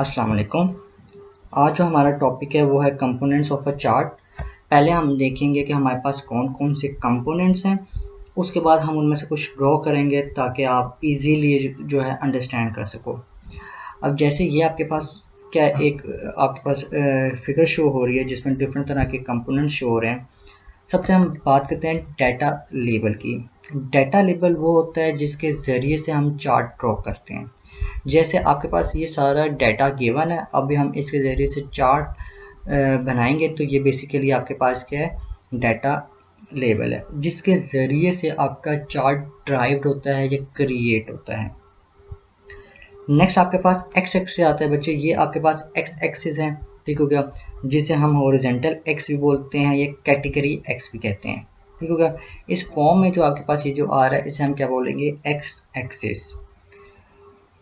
अस्सलाम वालेकुम। आज जो हमारा टॉपिक है वो है कंपोनेंट्स ऑफ अ चार्ट। पहले हम देखेंगे कि हमारे पास कौन कौन से कंपोनेंट्स हैं, उसके बाद हम उनमें से कुछ ड्रॉ करेंगे ताकि आप इजीली जो है अंडरस्टैंड कर सको। अब जैसे ये आपके पास क्या एक आपके पास फिगर शो हो रही है जिसमें डिफरेंट तरह के कंपोनेंट्स शो हो रहे हैं। सबसे हम बात करते हैं डाटा लेबल की। डाटा लेबल वो होता है जिसके ज़रिए से हम चार्ट ड्रॉ करते हैं। जैसे आपके पास ये सारा डाटा गिवन है, अभी हम इसके ज़रिए से चार्ट बनाएंगे तो ये बेसिकली आपके पास क्या है, डाटा लेबल है जिसके ज़रिए से आपका चार्ट ड्राइव्ड होता है या क्रिएट होता है। नेक्स्ट आपके पास एक्स एक्सिस आता है बच्चे, ये आपके पास एक्स एक्सिस है, ठीक हो गया, जिसे हम हॉरिजॉन्टल एक्स भी बोलते हैं या कैटेगरी एक्स भी कहते हैं, ठीक हो गया। इस फॉर्म में जो आपके पास ये जो आ रहा है इसे हम क्या बोलेंगे, एक्स एक्सिस।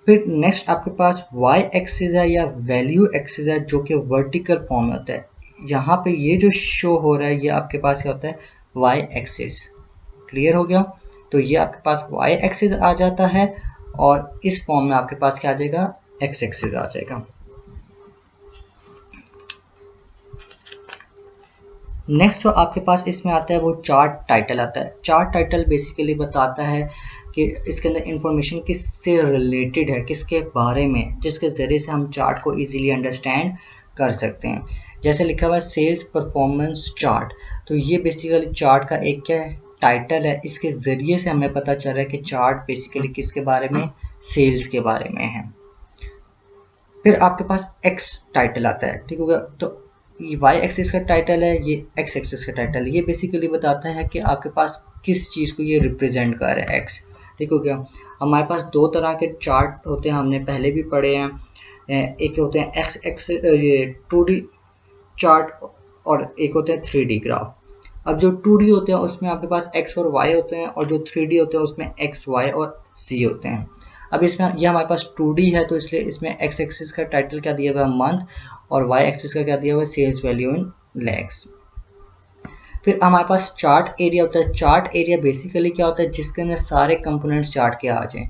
फिर नेक्स्ट आपके पास वाई एक्सिस है या वैल्यू एक्सिस है जो कि वर्टिकल फॉर्म में होता है। यहाँ पे ये जो शो हो रहा है ये आपके पास क्या होता है, वाई एक्सिस। क्लियर हो गया, तो ये आपके पास वाई एक्सिस आ जाता है और इस फॉर्म में आपके पास क्या आ जाएगा, एक्स एक्सिस आ जाएगा। नेक्स्ट जो आपके पास इसमें आता है वो चार्ट टाइटल आता है। चार्ट टाइटल बेसिकली बताता है कि इसके अंदर इंफॉर्मेशन किससे रिलेटेड है, किसके बारे में, जिसके ज़रिए से हम चार्ट को इजीली अंडरस्टैंड कर सकते हैं। जैसे लिखा हुआ है सेल्स परफॉर्मेंस चार्ट, तो ये बेसिकली चार्ट का एक क्या है, टाइटल है। इसके ज़रिए से हमें पता चल रहा है कि चार्ट बेसिकली किसके बारे में, सेल्स के बारे में है। फिर आपके पास एक्स टाइटल आता है, ठीक होगा, तो ये वाई एक्सिस का टाइटल है, ये एक्स एक्सिस का टाइटल है। ये बेसिकली बताता है कि आपके पास किस चीज़ को ये रिप्रेजेंट कर रहा है, एक्स, ठीक हो गया। हमारे पास दो तरह के चार्ट होते हैं, हमने पहले भी पढ़े हैं। एक होते हैं एक्स एक्स ये 2D चार्ट और एक होते हैं 3D ग्राफ। अब जो 2D होते हैं उसमें आपके पास एक्स और वाई होते हैं और जो 3D होते हैं उसमें एक्स वाई और सी होते हैं। अब इसमें ये हमारे पास 2D है तो इसलिए इसमें एक्स एक्सिस का टाइटल क्या दिया हुआ है, मंथ, और वाई एक्सिस का क्या दिया हुआ है, सेल्स वैल्यू इन लैक्स। फिर हमारे पास चार्ट एरिया होता है। चार्ट एरिया बेसिकली क्या होता है, जिसके अंदर सारे कंपोनेंट्स चार्ट के आ जाएं,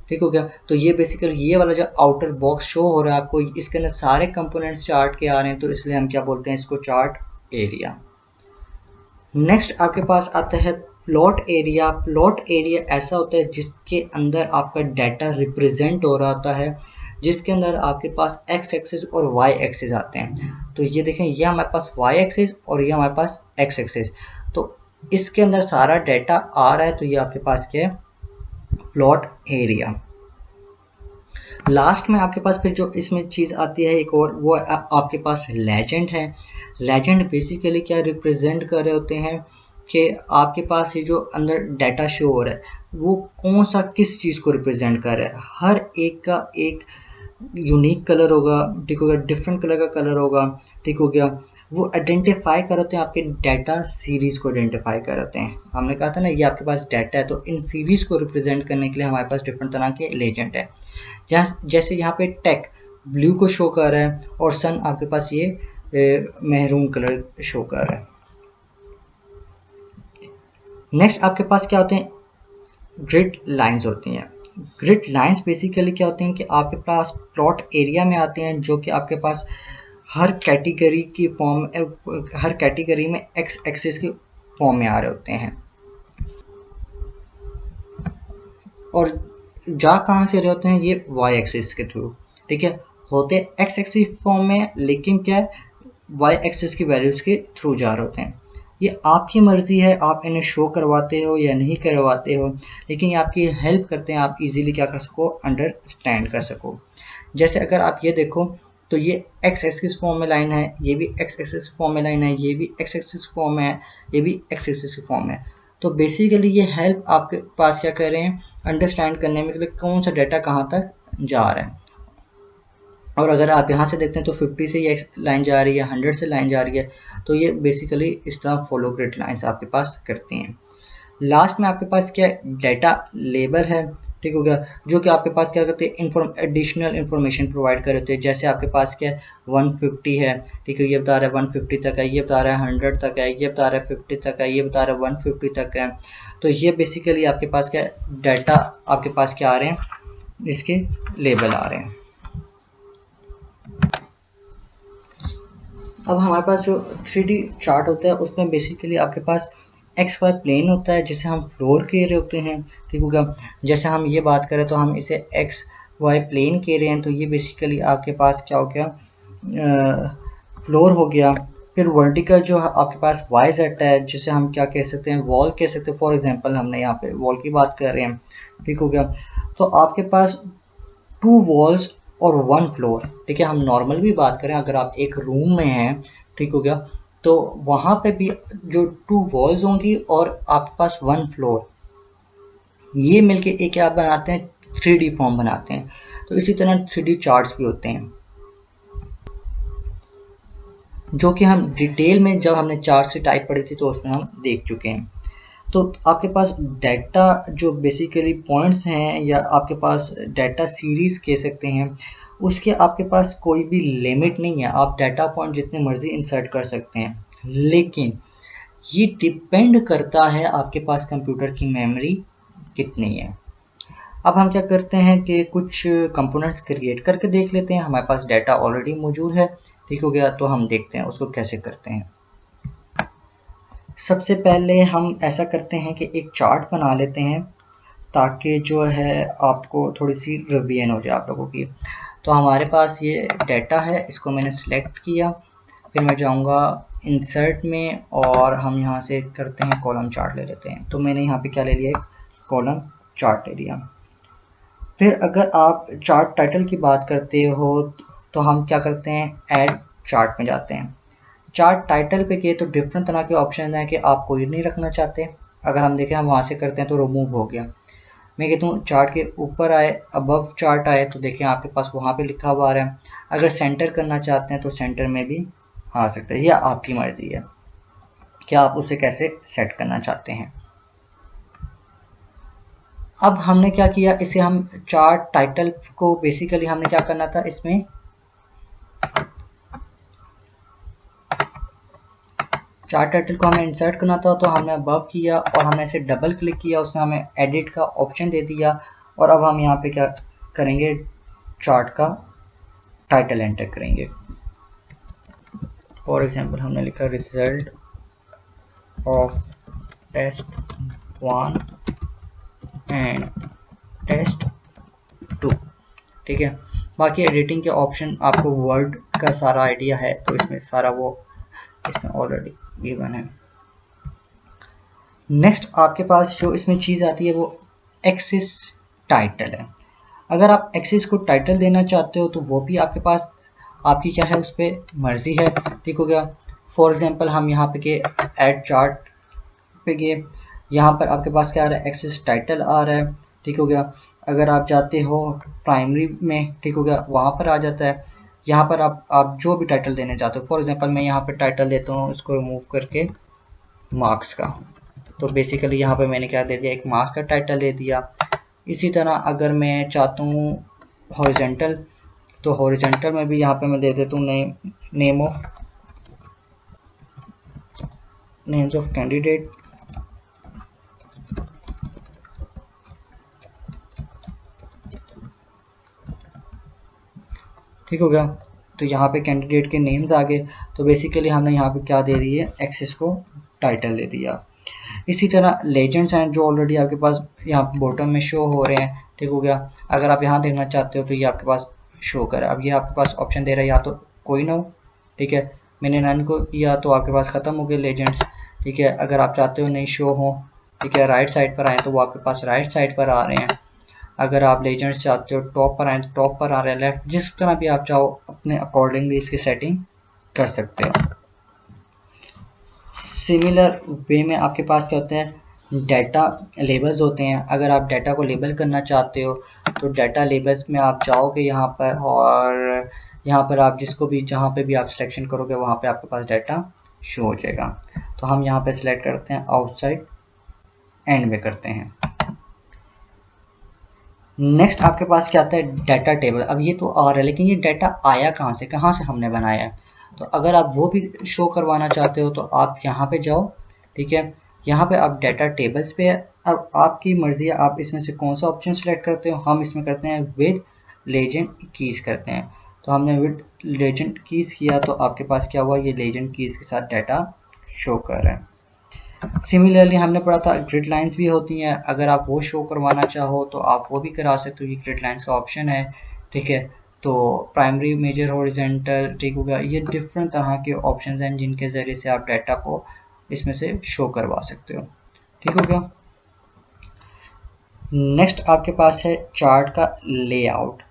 ठीक हो गया। तो ये बेसिकली ये वाला जो आउटर बॉक्स शो हो रहा है आपको, इसके अंदर सारे कंपोनेंट्स चार्ट के आ रहे हैं तो इसलिए हम क्या बोलते हैं इसको, चार्ट एरिया। नेक्स्ट आपके पास आता है प्लॉट एरिया। प्लॉट एरिया ऐसा होता है जिसके अंदर आपका डाटा रिप्रेजेंट हो रहा होता है, जिसके अंदर आपके पास एक्स एक्सिस और वाई एक्सिस आते हैं। तो ये देखें, ये हमारे पास वाई एक्सिस और ये हमारे पास एक्स एक्सिस, तो इसके अंदर सारा डाटा आ रहा है, तो ये आपके पास क्या है, प्लॉट एरिया। लास्ट में आपके पास फिर जो इसमें चीज़ आती है एक और, वो आपके पास लेजेंड है। लेजेंड बेसिकली क्या रिप्रेजेंट कर रहे होते हैं कि आपके पास ये जो अंदर डाटा शो हो रहा है वो कौन सा किस चीज़ को रिप्रेजेंट कर रहा है। हर एक का एक यूनिक कलर होगा, ठीक हो गया, डिफरेंट कलर का कलर होगा, ठीक हो गया। वो आइडेंटिफाई कर होते हैं, आपके डाटा सीरीज़ को आइडेंटिफाई कर होते हैं। हमने कहा था ना ये आपके पास डाटा है, तो इन सीरीज़ को रिप्रेजेंट करने के लिए हमारे पास डिफरेंट तरह के लेजेंड है। जैसे यहाँ पे टेक ब्लू को शो कर रहा है और सन आपके पास ये मेहरून कलर शो कर रहा है। नेक्स्ट आपके पास क्या होते हैं, ग्रिड लाइंस होती हैं। ग्रिड लाइंस बेसिकली क्या होते हैं कि आपके पास प्लॉट एरिया में आते हैं, जो कि आपके पास हर कैटेगरी की फॉर्म, हर कैटेगरी में एक्स एक्सिस के फॉर्म में आ रहे होते हैं। और जा कहाँ से रहे होते हैं, ये वाई एक्सिस के थ्रू, ठीक है, होते एक्स एक्सिस फॉर्म में, लेकिन क्या वाई एक्सिस की वैल्यूज़ के थ्रू जा रहे होते हैं। ये आपकी मर्ज़ी है, आप इन्हें शो करवाते हो या नहीं करवाते हो, लेकिन ये आपकी हेल्प करते हैं, आप इजीली क्या कर सको, अंडरस्टैंड कर सको। जैसे अगर आप ये देखो तो ये एक्स एक्सिस फॉर्म में लाइन है, ये भी एक्स एक्सिस फॉर्म में लाइन है, ये भी एक्स एक्सिस फॉर्म में है, ये भी एक्स एक्सिस फॉर्म में है। तो बेसिकली ये हेल्प आपके पास क्या कर रहे हैं, अंडरस्टैंड करने में कि कौन सा डाटा कहाँ तक जा रहा है। और अगर आप यहाँ से देखते हैं तो 50 से ये लाइन जा रही है, 100 से लाइन जा रही है, तो ये बेसिकली इस तरह फॉलो ग्रिड लाइंस आपके पास करती हैं। लास्ट में आपके पास क्या डाटा लेबल है, ठीक हो गया, जो कि आपके पास क्या करते हैं, एडिशनल इन्फॉर्मेशन प्रोवाइड कर देते हैं। जैसे आपके पास क्या 150 है, ठीक है, ये बता रहा है 150 तक है, ये बता रहा है 100 तक है, ये बता रहा है 50 तक है, ये बता रहा है 150 तक है। तो ये बेसिकली आपके पास क्या डाटा आपके पास क्या आ रहे हैं, इसके लेबल आ रहे हैं। अब हमारे पास जो 3D चार्ट होता है उसमें बेसिकली आपके पास एक्स वाई प्लेन होता है जिसे हम फ्लोर कह रहे होते हैं, ठीक होगा। जैसे हम ये बात करें तो हम इसे एक्स वाई प्लेन कह रहे हैं, तो ये बेसिकली आपके पास क्या हो गया, फ्लोर हो गया। फिर वर्टिकल जो आपके पास वाई जेड है जिसे हम क्या कह सकते हैं, वॉल कह सकते हैं। फॉर एग्जांपल हमने यहाँ पे वॉल की बात कर रहे हैं, ठीक हो गया। तो आपके पास 2 वॉल्स और 1 फ्लोर, ठीक है। हम नॉर्मल भी बात करें, अगर आप एक रूम में हैं, ठीक हो गया, तो वहाँ पे भी जो 2 वॉल्स होंगी और आपके पास 1 फ्लोर, ये मिलके एक क्या बनाते हैं, 3D फॉर्म बनाते हैं। तो इसी तरह 3D चार्ट्स भी होते हैं जो कि हम डिटेल में जब हमने चार्ट से टाइप पढ़ी थी तो उसमें हम देख चुके हैं। तो आपके पास डाटा जो बेसिकली पॉइंट्स हैं या आपके पास डाटा सीरीज़ कह सकते हैं, उसके आपके पास कोई भी लिमिट नहीं है। आप डाटा पॉइंट जितने मर्ज़ी इंसर्ट कर सकते हैं, लेकिन ये डिपेंड करता है आपके पास कंप्यूटर की मेमोरी कितनी है। अब हम क्या करते हैं कि कुछ कंपोनेंट्स क्रिएट करके देख लेते हैं। हमारे पास डाटा ऑलरेडी मौजूद है, ठीक हो गया, तो हम देखते हैं उसको कैसे करते हैं। सबसे पहले हम ऐसा करते हैं कि एक चार्ट बना लेते हैं ताकि जो है आपको थोड़ी सी रिवीजन हो जाए आप लोगों की। तो हमारे पास ये डाटा है, इसको मैंने सेलेक्ट किया, फिर मैं जाऊंगा इंसर्ट में और हम यहाँ से करते हैं कॉलम चार्ट ले लेते हैं। तो मैंने यहाँ पे क्या ले लिया, एक कॉलम चार्ट ले लिया। फिर अगर आप चार्ट टाइटल की बात करते हो तो हम क्या करते हैं, ऐड चार्ट में जाते हैं। चार्ट टाइटल पे गए तो डिफरेंट तरह के ऑप्शन हैं कि आप कोई नहीं रखना चाहते। अगर हम देखें हम वहाँ से करते हैं तो रिमूव हो गया। मैं कहता हूँ चार्ट के ऊपर आए, अबव चार्ट आए, तो देखें आपके पास वहाँ पे लिखा हुआ आ रहा है। अगर सेंटर करना चाहते हैं तो सेंटर में भी आ सकता है, यह आपकी मर्जी है कि आप उसे कैसे सेट करना चाहते हैं। अब हमने क्या किया, इसे हम चार्ट टाइटल को बेसिकली हमने क्या करना था, इसमें चार्ट टाइटल को हमें इंसर्ट करना था, तो हमने अबव किया और हमने इसे डबल क्लिक किया, उसने हमें एडिट का ऑप्शन दे दिया। और अब हम यहाँ पे क्या करेंगे, चार्ट का टाइटल एंटर करेंगे। फॉर एग्जांपल हमने लिखा result of test 1 and test 2, ठीक है। बाकी एडिटिंग के ऑप्शन आपको वर्ड का सारा आइडिया है, तो इसमें सारा वो इसमें ऑलरेडी गिवन है। नेक्स्ट आपके पास जो इसमें चीज़ आती है वो एक्सिस टाइटल है। अगर आप एक्सिस को टाइटल देना चाहते हो तो वो भी आपके पास, आपकी क्या है, उस पर मर्जी है, ठीक हो गया। फॉर एग्जांपल हम यहाँ पे के ऐड चार्ट पे गए, यहाँ पर आपके पास क्या आ रहा है, एक्सिस टाइटल आ रहा है, ठीक हो गया। अगर आप जाते हो प्राइमरी में, ठीक हो गया, वहाँ पर आ जाता है। यहाँ पर आप जो भी टाइटल देने चाहते हो, फॉर एग्जांपल मैं यहाँ पर टाइटल देता हूँ, इसको रिमूव करके मार्क्स का, तो बेसिकली यहाँ पे मैंने क्या दे दिया, एक मार्क्स का टाइटल दे दिया। इसी तरह अगर मैं चाहता हूँ हॉरिजॉन्टल, तो हॉरिजॉन्टल में भी यहाँ पे मैं दे देता हूँ नेम्स ऑफ कैंडिडेट, ठीक हो गया। तो यहाँ पे कैंडिडेट के नेम्स आ गए। तो बेसिकली हमने यहाँ पे क्या दे दी है, एक्सेस को टाइटल दे दिया। इसी तरह लेजेंड्स हैं जो ऑलरेडी आपके पास यहाँ बॉटम में शो हो रहे हैं, ठीक हो गया। अगर आप यहाँ देखना चाहते हो तो ये आपके पास शो कर, अब ये आपके पास ऑप्शन दे रहा है या तो कोई ना हो, ठीक है, मैंने नन को किया तो आपके पास ख़त्म हो गए लेजेंड्स, ठीक है। अगर आप चाहते हो नहीं शो हो, ठीक है, राइट साइड पर आए तो वो आपके पास राइट साइड पर आ रहे हैं। अगर आप लेजेंड्स चाहते हो टॉप पर आए तो टॉप पर आ रहे हैं, लेफ्ट, जिस तरह भी आप चाहो अपने अकॉर्डिंगली इसकी सेटिंग कर सकते हो। सिमिलर वे में आपके पास क्या होते हैं, डाटा लेबल्स होते हैं। अगर आप डाटा को लेबल करना चाहते हो तो डाटा लेबल्स में आप जाओगे यहाँ पर, और यहाँ पर आप जिसको भी, जहाँ पे भी आप सिलेक्शन करोगे वहाँ पे आपके पास डाटा शो हो जाएगा। तो हम यहाँ पे सिलेक्ट करते हैं आउटसाइड, एंड में करते हैं। नेक्स्ट आपके पास क्या आता है, डाटा टेबल। अब ये तो आ रहा है, लेकिन ये डाटा आया कहाँ से, कहाँ से हमने बनाया है। तो अगर आप वो भी शो करवाना चाहते हो तो आप यहाँ पे जाओ, ठीक है, यहाँ पे आप डाटा टेबल्स पे, अब आपकी मर्जी है आप इसमें से कौन सा ऑप्शन सेलेक्ट करते हो। हम इसमें करते हैं विद लेजेंड कीज करते हैं। तो हमने विद लेजेंड कीज़ किया तो आपके पास क्या हुआ, ये लेजेंड कीज़ के साथ डाटा शो कर रहा है। सिमिलरली हमने पढ़ा था ग्रिड लाइंस भी होती हैं, अगर आप वो शो करवाना चाहो तो आप वो भी करा सकते हो, ये ग्रिड लाइंस का ऑप्शन है, ठीक है। तो प्राइमरी, मेजर, हॉरिजॉन्टल, ठीक हो गया, ये डिफरेंट तरह के ऑप्शंस हैं जिनके ज़रिए से आप डाटा को इसमें से शो करवा सकते हो, ठीक हो गया। नेक्स्ट आपके पास है चार्ट का लेआउट।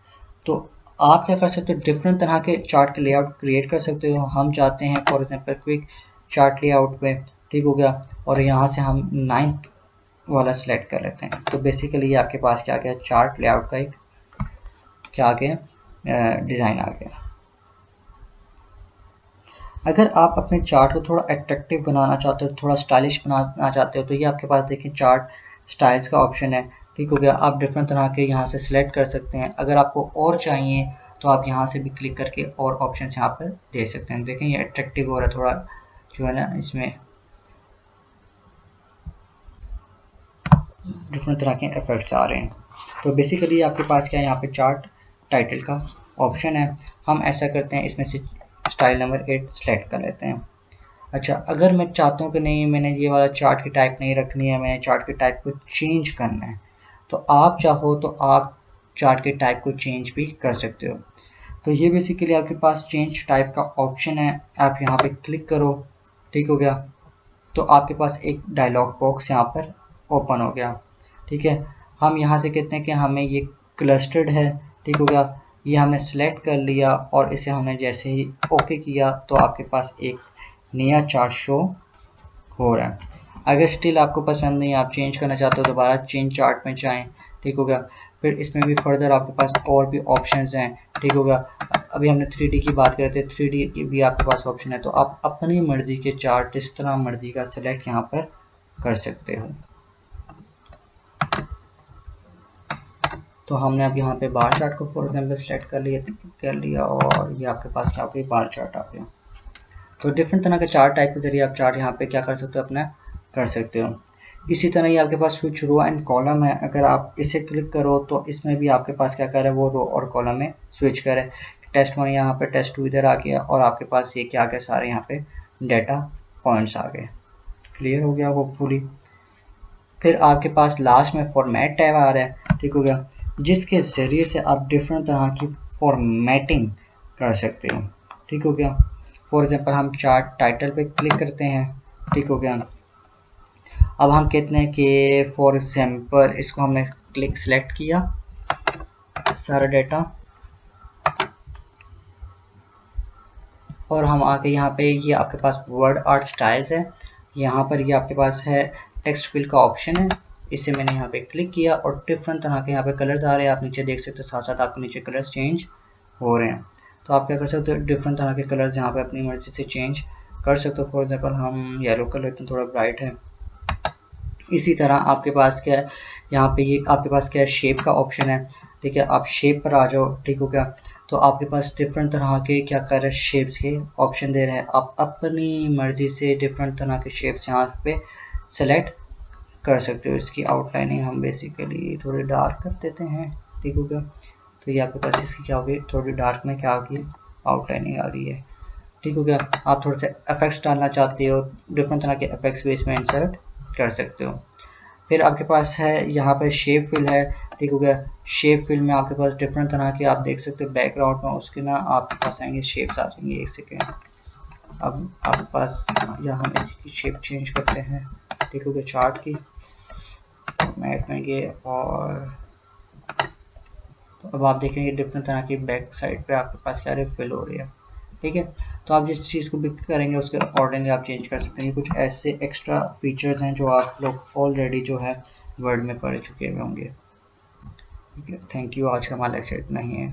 तो आप क्या कर सकते हो, डिफरेंट तरह के चार्ट के लेआउट क्रिएट कर सकते हो। हम चाहते हैं for example quick chart layout में, ठीक हो गया, और यहाँ से हम 9th वाला सिलेक्ट कर लेते हैं। तो बेसिकली ये आपके पास क्या आ गया, चार्ट लेआउट का एक क्या आ गया, डिज़ाइन आ गया। अगर आप अपने चार्ट को थोड़ा अट्रैक्टिव बनाना चाहते हो, थोड़ा स्टाइलिश बनाना चाहते हो, तो ये आपके पास देखें चार्ट स्टाइल्स का ऑप्शन है, ठीक हो गया। आप डिफरेंट तरह के यहाँ से सिलेक्ट कर सकते हैं। अगर आपको और चाहिए तो आप यहाँ से भी क्लिक करके और ऑप्शन यहाँ पर दे सकते हैं। देखें ये अट्रैक्टिव हो रहा है थोड़ा, जो है ना, इसमें डिफरेंट तरह के इफेक्ट्स आ रहे हैं। तो बेसिकली आपके पास क्या है, यहाँ पे चार्ट टाइटल का ऑप्शन है। हम ऐसा करते हैं, इसमें से स्टाइल नंबर 8 सेलेक्ट कर लेते हैं। अच्छा, अगर मैं चाहता हूँ कि नहीं मैंने ये वाला चार्ट की टाइप नहीं रखनी है, मैंने चार्ट की टाइप को चेंज करना है, तो आप चाहो तो आप चार्ट के टाइप को चेंज भी कर सकते हो। तो ये बेसिकली आपके पास चेंज टाइप का ऑप्शन है, आप यहाँ पे क्लिक करो, ठीक हो गया। तो आपके पास एक डायलॉग बॉक्स यहाँ पर ओपन हो गया, ठीक है। हम यहाँ से कहते हैं कि हमें ये क्लस्टर्ड है, ठीक हो गया, ये हमने सेलेक्ट कर लिया और इसे हमने जैसे ही ओके किया तो आपके पास एक नया चार्ट शो हो रहा है। अगर स्टिल आपको पसंद नहीं, आप चेंज करना चाहते हो, दोबारा चेंज चार्ट में जाएं, ठीक हो गया। फिर इसमें भी फर्दर आपके पास और भी ऑप्शंस हैं, ठीक होगा। अभी हमने 3D की बात करते हैं, 3D की भी आपके पास ऑप्शन है, तो आप अपनी मर्जी के चार्ट इस तरह मर्जी का सिलेक्ट यहाँ पर कर सकते हो। तो हमने अब यहाँ पे बार चार्ट को फॉर एग्जाम्पल सेलेक्ट कर लिया और ये आपके पास क्या हो गया, बार चार्ट आ गया। तो डिफरेंट तरह के चार्ट टाइप के जरिए आप चार्ट यहाँ पे क्या कर सकते हो, अपना कर सकते हो। इसी तरह ये आपके पास स्विच रो एंड कॉलम है, अगर आप इसे क्लिक करो तो इसमें भी आपके पास क्या कर रहा है, वो रो और कॉलम में स्विच करे। टेस्ट 1 यहाँ पे, टेस्ट 2 इधर आ गया और आपके पास ये क्या आ गया, सारे यहाँ पे डाटा पॉइंट्स आ गए। क्लियर हो गया होपफुली। फिर आपके पास लास्ट में फॉर्मेट टैब आ रहा है, ठीक हो गया, जिसके ज़रिए से आप डिफरेंट तरह की फॉर्मेटिंग कर सकते हो, ठीक हो गया। फॉर एग्जांपल हम चार्ट टाइटल पे क्लिक करते हैं, ठीक हो गया। अब हम कहते हैं कि फॉर एग्जांपल इसको हमने क्लिक सेलेक्ट किया सारा डाटा और हम आके यहाँ पे ये आपके पास वर्ड आर्ट स्टाइल्स है, यहाँ पर ये आपके पास है टेक्स्ट फिल का ऑप्शन है, इसे मैंने यहाँ पे क्लिक किया और डिफरेंट तरह के यहाँ पे कलर्स आ रहे हैं, आप नीचे देख सकते हो, साथ साथ आपके नीचे कलर्स चेंज हो रहे हैं। तो आप क्या कर सकते हो, डिफरेंट तरह के कलर्स यहाँ पे अपनी मर्जी से चेंज कर सकते हो। फॉर एग्जांपल हम येलो कलर लेते हैं, थोड़ा ब्राइट है। इसी तरह आपके पास क्या है, यहाँ पे ये आपके पास क्या है, शेप का ऑप्शन है, ठीक है। आप शेप पर आ जाओ, ठीक हो गया। तो आपके पास डिफरेंट तरह के क्या कर रहे हैं, शेप्स के ऑप्शन दे रहे हैं, आप अपनी मर्जी से डिफरेंट तरह के शेप्स यहाँ पे सेलेक्ट कर सकते हो। इसकी आउटलाइनिंग हम बेसिकली थोड़ी डार्क कर देते हैं, ठीक हो गया। तो ये आपके पास इसकी क्या होगी, थोड़ी डार्क में क्या आ गई, आउटलाइनिंग आ गई है, ठीक हो गया। आप थोड़े से इफेक्ट्स डालना चाहते हो, डिफरेंट तरह के इफेक्ट्स भी इसमें इंसर्ट कर सकते हो। फिर आपके पास है यहाँ पे शेप फिल है, ठीक हो गया। शेप फिल में आपके पास डिफरेंट तरह के आप देख सकते हो, बैकग्राउंड में उसके ना आपके पास आएंगे शेप्स आ जाएंगे। एक सेकेंड, अब आपके पास या हम इसकी शेप चेंज करते हैं, ठीक हो गया। चार्ट की मैट में गए और तो अब आप देखेंगे डिफरेंट तरह की बैक साइड पे आपके पास क्या फिल हो रही है, ठीक है। तो आप जिस चीज़ को भी करेंगे उसके अकॉर्डिंगली आप चेंज कर सकते हैं। ये कुछ ऐसे एक्स्ट्रा फीचर्स हैं जो आप लोग ऑलरेडी जो है वर्ड में पढ़ चुके हुए होंगे, ठीक है। थैंक यू, आज का हमारा लेक्चर इतना ही है।